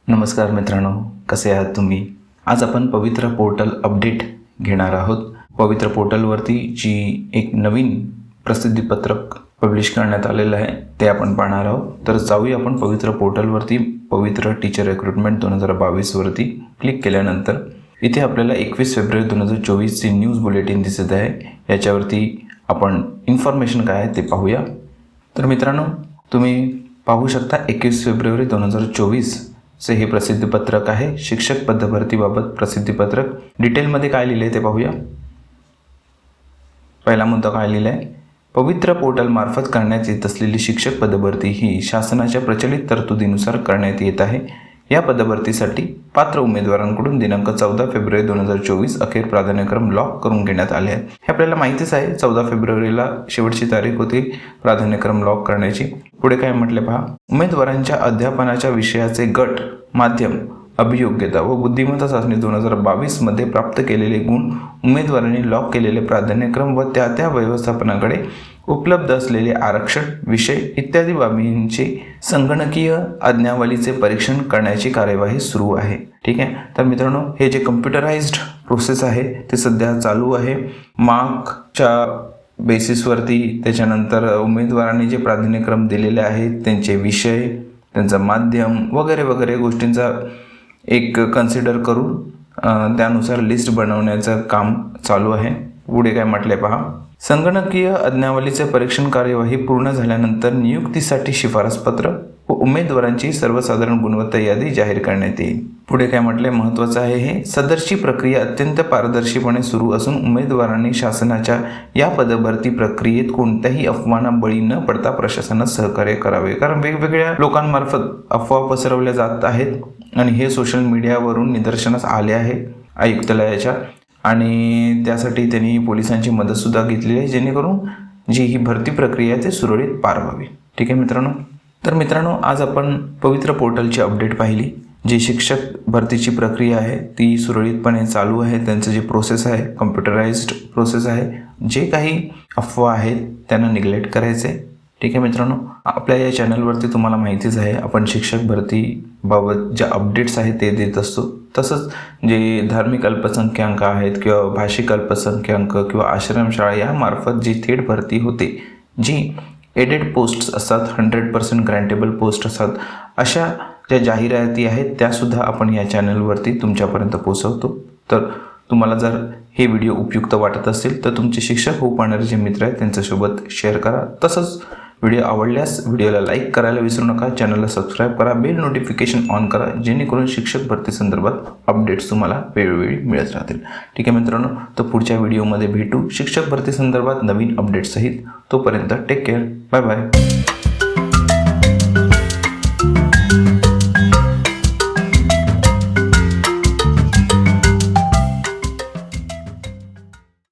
नमस्कार मित्रांनो, कसे आहात तुम्ही? आज आपण पवित्र पोर्टल अपडेट घेणार आहोत. पवित्र पोर्टलवरती जी एक नवीन प्रसिद्धीपत्रक पब्लिश करण्यात आलेलं आहे ते आपण पाहणार आहोत. तर जाऊया आपण पवित्र पोर्टलवरती. पवित्र टीचर रिक्रुटमेंट 2022 वरती क्लिक केल्यानंतर इथे आपल्याला 21 फेब्रुवारी 2024 ची न्यूज बुलेटिन दिसत आहे. याच्यावरती आपण इन्फॉर्मेशन काय आहे ते पाहूया. तर मित्रांनो, तुम्ही पाहू शकता 21 फेब्रुवारी 2024 चे हे प्रसिद्धीपत्रक आहे. शिक्षक पदभरतीबाबत प्रसिद्धीपत्रक. डिटेलमध्ये काय लिहिले ते पाहूया. पहिला मुद्दा काय लिहिला आहे? पवित्र पोर्टल मार्फत करण्यात येत असलेली शिक्षक पदभरती ही शासनाच्या प्रचलित तरतुदीनुसार करण्यात येत आहे. या पदभरतीसाठी पात्र उमेदवारांकडून दिनांक 14 फेब्रुवारी 2024 अखेर प्राधान्यक्रम लॉक करून घेण्यात आले आहेत. हे आपल्याला माहितीच आहे. 14 फेब्रुवारीला शेवटची तारीख होती प्राधान्यक्रम लॉक करण्याची. पुढे काय म्हटले पहा. उमेदवारांच्या अध्यापनाच्या विषयाचे गट, माध्यम, अभियोग्यता व बुद्धिमत्ता चाचणी 2022 मध्ये प्राप्त केलेले गुण, उमेदवारांनी लॉक केलेले प्राधान्यक्रम व त्या व्यवस्थापनाकडे उपलब्ध असलेले आरक्षण विषय इत्यादी बाबींचे संगणकीय आज्ञावलीचे परीक्षण करण्याची कार्यवाही सुरू आहे. ठीक आहे. तर मित्रांनो, हे जे कम्प्युटराइज्ड प्रोसेस आहे ते सध्या चालू आहे. मार्कच्या बेसिसवरती त्याच्यानंतर उमेदवारांनी जे प्राधान्यक्रम दिलेले आहेत त्यांचे विषय, त्यांचं माध्यम वगैरे वगैरे गोष्टींचा एक कन्सिडर करून त्यानुसार लिस्ट बनवण्याचं काम चालू आहे. पुढे काय म्हटले पहा. संगणकीय आज्ञावलीचे परीक्षण कार्यवाही पूर्ण झाल्यानंतर नियुक्तीसाठी शिफारसपत्र व उमेदवारांची सर्वसाधारण गुणवत्ता यादी जाहीर करण्यात येईल. पुढे काय म्हटले, महत्त्वाचं आहे हे. सदरची प्रक्रिया अत्यंत पारदर्शीपणे सुरू असून उमेदवारांनी शासनाच्या या पदभरती प्रक्रियेत कोणत्याही अफवांना बळी न पडता प्रशासनात सहकार्य करावे. कारण वेगवेगळ्या लोकांमार्फत अफवा पसरवल्या जात आहेत आणि हे सोशल मीडियावरून निदर्शनास आले आहे आयुक्तालयाच्या, आणि त्यासाठी त्यांनी पोलिसांची मदतसुद्धा घेतलेली आहे जेणेकरून जी ही भरती प्रक्रिया आहे ते सुरळीत पार व्हावी. ठीक आहे मित्रांनो. तर मित्रांनो, आज आपण पवित्र पोर्टलची अपडेट पाहिली. जी शिक्षक भरतीची प्रक्रिया आहे ती सुरळीतपणे चालू आहे. त्यांचं जे प्रोसेस आहे कम्प्युटराइज्ड प्रोसेस आहे. जे काही अफवा आहेत त्यांना निग्लेक्ट करायचे. ठीक आहे मित्रांनो, आपल्या या चॅनलवरती तुम्हाला माहितीच आहे आपण शिक्षक भरतीबाबत ज्या अपडेट्स आहेत ते देत असतो. तसंच जे धार्मिक अल्पसंख्याक आहेत किंवा भाषिक अल्पसंख्याक किंवा आश्रमशाळा यामार्फत जी थेट भरती होते, जी एडेड पोस्ट्स असतात, 100% ग्रँटेबल पोस्ट असतात, अशा ज्या जाहिराती आहेत त्यासुद्धा आपण या चॅनलवरती तुमच्यापर्यंत पोहोचवतो. तर तुम्हाला जर हे व्हिडिओ उपयुक्त वाटत असेल तर तुमचे शिक्षक होऊ पाहणारे जे मित्र आहेत त्यांच्यासोबत शेअर करा. तसंच व्हिडिओ आवडल्यास व्हिडिओला लाईक करायला विसरू नका. चॅनलला सबस्क्राईब करा. बेल नोटिफिकेशन ऑन करा जेणेकरून शिक्षक भरती संदर्भात अपडेट्स तुम्हाला वेळोवेळी मिळत राहतील. ठीक आहे मित्रांनो, तर पुढच्या व्हिडिओमध्ये भेटू शिक्षक भरती संदर्भात नवीन अपडेट्ससहित. तोपर्यंत टेक केअर. Bye bye.